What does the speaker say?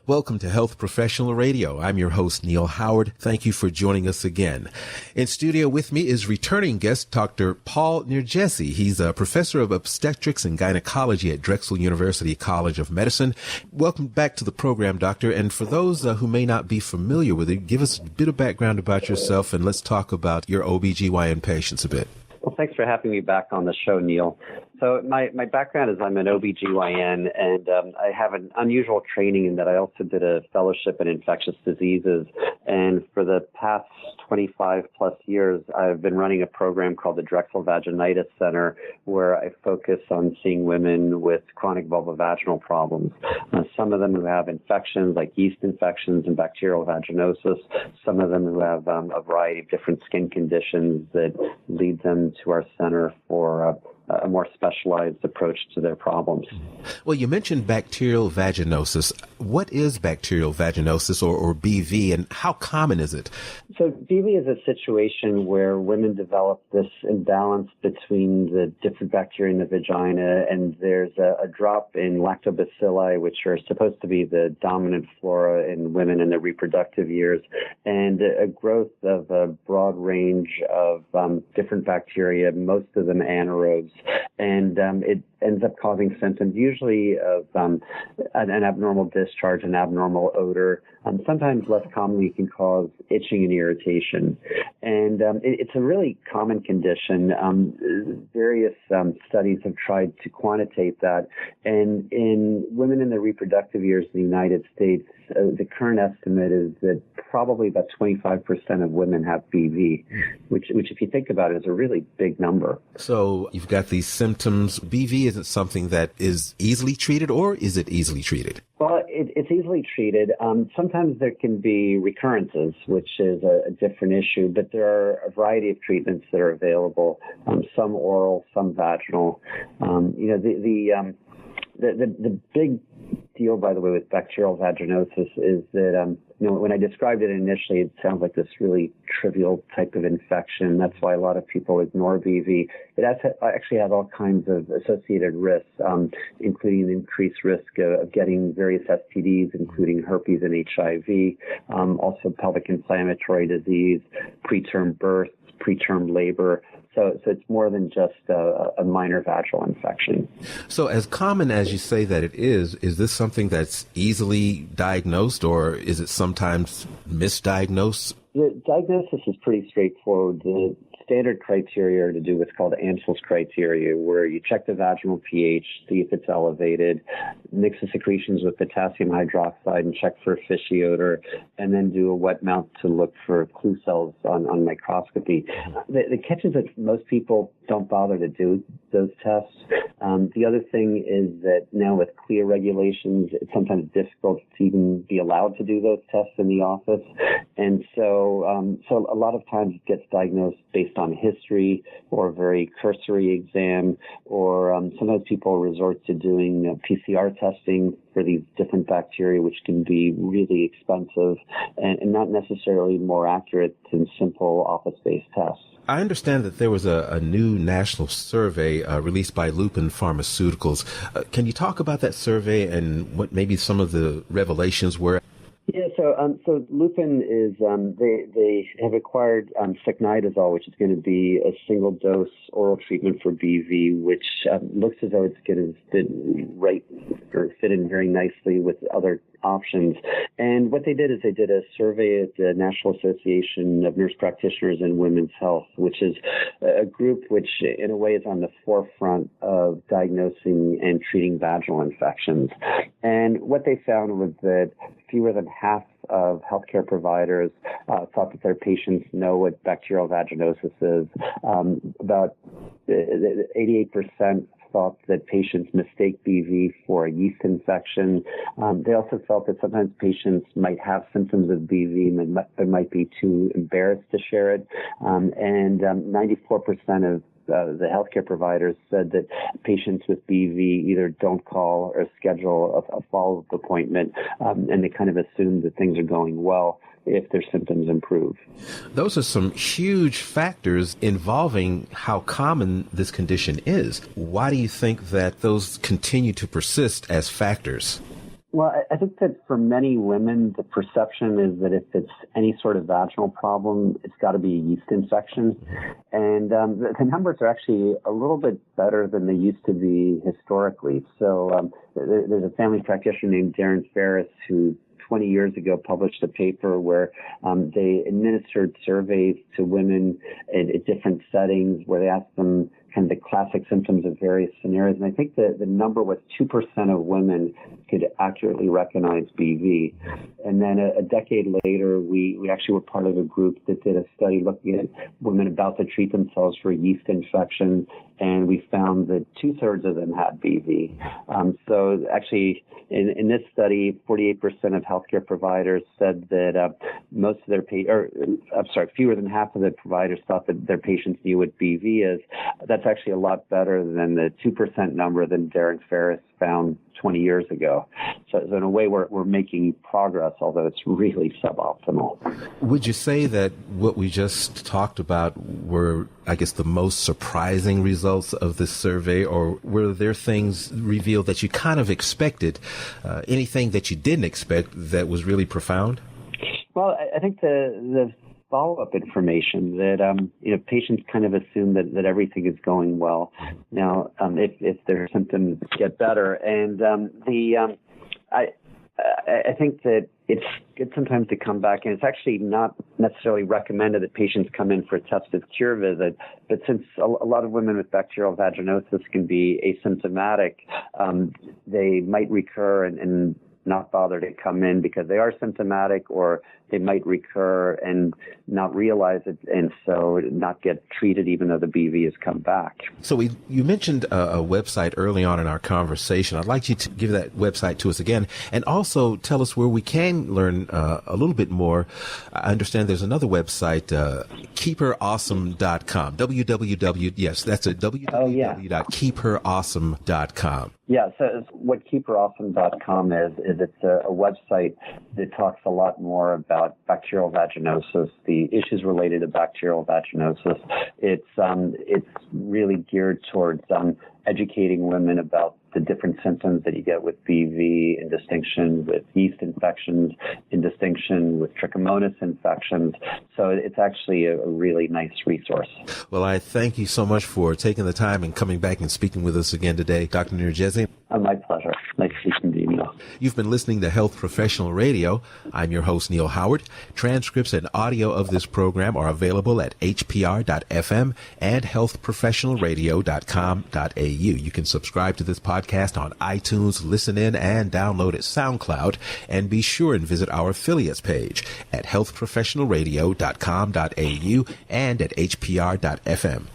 Welcome to Health Professional Radio. I'm your host, Neal Howard. Thank you for joining us again. In studio with me is returning guest, Dr. Paul Nyirjesy. He's a professor of obstetrics and gynecology at Drexel University College of Medicine. Welcome back to the program, Doctor. And for those who may not be familiar with it, give us a bit of background about yourself and let's talk about your OBGYN patients a bit. Well, thanks for having me back on the show, Neal. So my background is I'm an OBGYN, and I have an unusual training in that I also did a fellowship in infectious diseases. And for the past 25 plus years, I've been running a program called the Bacterial Vaginosis Center, where I focus on seeing women with chronic vulvovaginal problems. Some of them who have infections like yeast infections and bacterial vaginosis, some of them who have a variety of different skin conditions that lead them to our center for a more specialized approach to their problems. Well, you mentioned bacterial vaginosis. What is bacterial vaginosis or BV, and how common is it? So BV is a situation where women develop this imbalance between the different bacteria in the vagina, and there's a drop in lactobacilli, which are supposed to be the dominant flora in women in their reproductive years, and a growth of a broad range of different bacteria, most of them anaerobes. And it ends up causing symptoms, usually of an abnormal discharge, an abnormal odor. Sometimes less commonly, it can cause itching and irritation. And it's a really common condition. Various studies have tried to quantitate that. And in women in their reproductive years in the United States, the current estimate is that probably about 25% of women have BV, which if you think about it, is a really big number. So you've got these symptoms. BV isn't something that is easily treated, or is it easily treated? Well, it's easily treated. Sometimes there can be recurrences, which is a different issue, but there are a variety of treatments that are available, some oral, some vaginal. The big deal, by the way, with bacterial vaginosis is that, when I described it initially, it sounds like this really trivial type of infection. That's why a lot of people ignore BV. It actually has all kinds of associated risks, including the increased risk of getting various STDs, including herpes and HIV, also pelvic inflammatory disease, preterm birth, preterm labor. So it's more than just a minor vaginal infection. So as common as you say that it is this something that's easily diagnosed, or is it sometimes misdiagnosed? The diagnosis is pretty straightforward. The standard criteria are to do what's called Ansel's criteria, where you check the vaginal pH, see if it's elevated, mix the secretions with potassium hydroxide and check for fishy odor, and then do a wet mount to look for clue cells on microscopy. The catch is that most people don't bother to do those tests. The other thing is that now with CLIA regulations, it's sometimes difficult to even be allowed to do those tests in the office. And so a lot of times it gets diagnosed based on history or a very cursory exam, or sometimes people resort to doing PCR testing for these different bacteria, which can be really expensive and not necessarily more accurate than simple office-based tests. I understand that there was a new national survey released by Lupin Pharmaceuticals. Can you talk about that survey and what maybe some of the revelations were? Yeah, so Lupin is they have acquired secnidazole, which is going to be a single dose oral treatment for BV, which looks as though it's going to fit in very nicely with other options. And what they did is they did a survey at the National Association of Nurse Practitioners in Women's Health, which is a group which in a way is on the forefront of diagnosing and treating vaginal infections. And what they found was that fewer than half of healthcare providers thought that their patients know what bacterial vaginosis is. About 88% thought that patients mistake BV for a yeast infection. They also felt that sometimes patients might have symptoms of BV but might be too embarrassed to share it. And 94% of the healthcare providers said that patients with BV either don't call or schedule a follow-up appointment, and they kind of assume that things are going well if their symptoms improve. Those are some huge factors involving how common this condition is. Why do you think that those continue to persist as factors? Well, I think that for many women, the perception is that if it's any sort of vaginal problem, it's got to be a yeast infection. And the numbers are actually a little bit better than they used to be historically. So there's a family practitioner named Darren Ferris who 20 years ago published a paper where they administered surveys to women at different settings where they asked them kind of the classic symptoms of various scenarios. And I think the number was 2% of women could accurately recognize BV. And then a decade later, we actually were part of a group that did a study looking at women about to treat themselves for a yeast infection, and we found that 2/3 of them had BV. So actually, in this study, 48% of healthcare providers said that most of their fewer than half of the providers thought that their patients knew what BV is. That's actually a lot better than the 2% number that Darren Ferris found 20 years ago. So in a way, we're making progress, although it's really suboptimal. Would you say that what we just talked about were, I guess, the most surprising results of this survey, or were there things revealed that you kind of expected, anything that you didn't expect that was really profound? Well, I think the follow-up information that patients kind of assume that everything is going well. Now, if their symptoms get better, and I think that it's good sometimes to come back, and it's actually not necessarily recommended that patients come in for a test of cure visit, but since a lot of women with bacterial vaginosis can be asymptomatic, they might recur and not bother to come in because they are symptomatic, or they might recur and not realize it, and so not get treated even though the BV has come back. So you mentioned a website early on in our conversation. I'd like you to give that website to us again, and also tell us where we can learn a little bit more. I understand there's another website, keepherawesome.com. Yes, that's a www.keepherawesome.com. Yeah, so what keepherawesome.com is it's a website that talks a lot more about bacterial vaginosis, the issues related to bacterial vaginosis. It's really geared towards educating women about the different symptoms that you get with BV, in distinction with yeast infections, in distinction with trichomonas infections. So it's actually a really nice resource. Well, I thank you so much for taking the time and coming back and speaking with us again today, Dr. Nyirjesy. My pleasure. Nice speaking to you, Neal. You've been listening to Health Professional Radio. I'm your host, Neal Howard. Transcripts and audio of this program are available at hpr.fm and healthprofessionalradio.com.au. You can subscribe to this podcast on iTunes, listen in, and download at SoundCloud. And be sure and visit our affiliates page at healthprofessionalradio.com.au and at hpr.fm.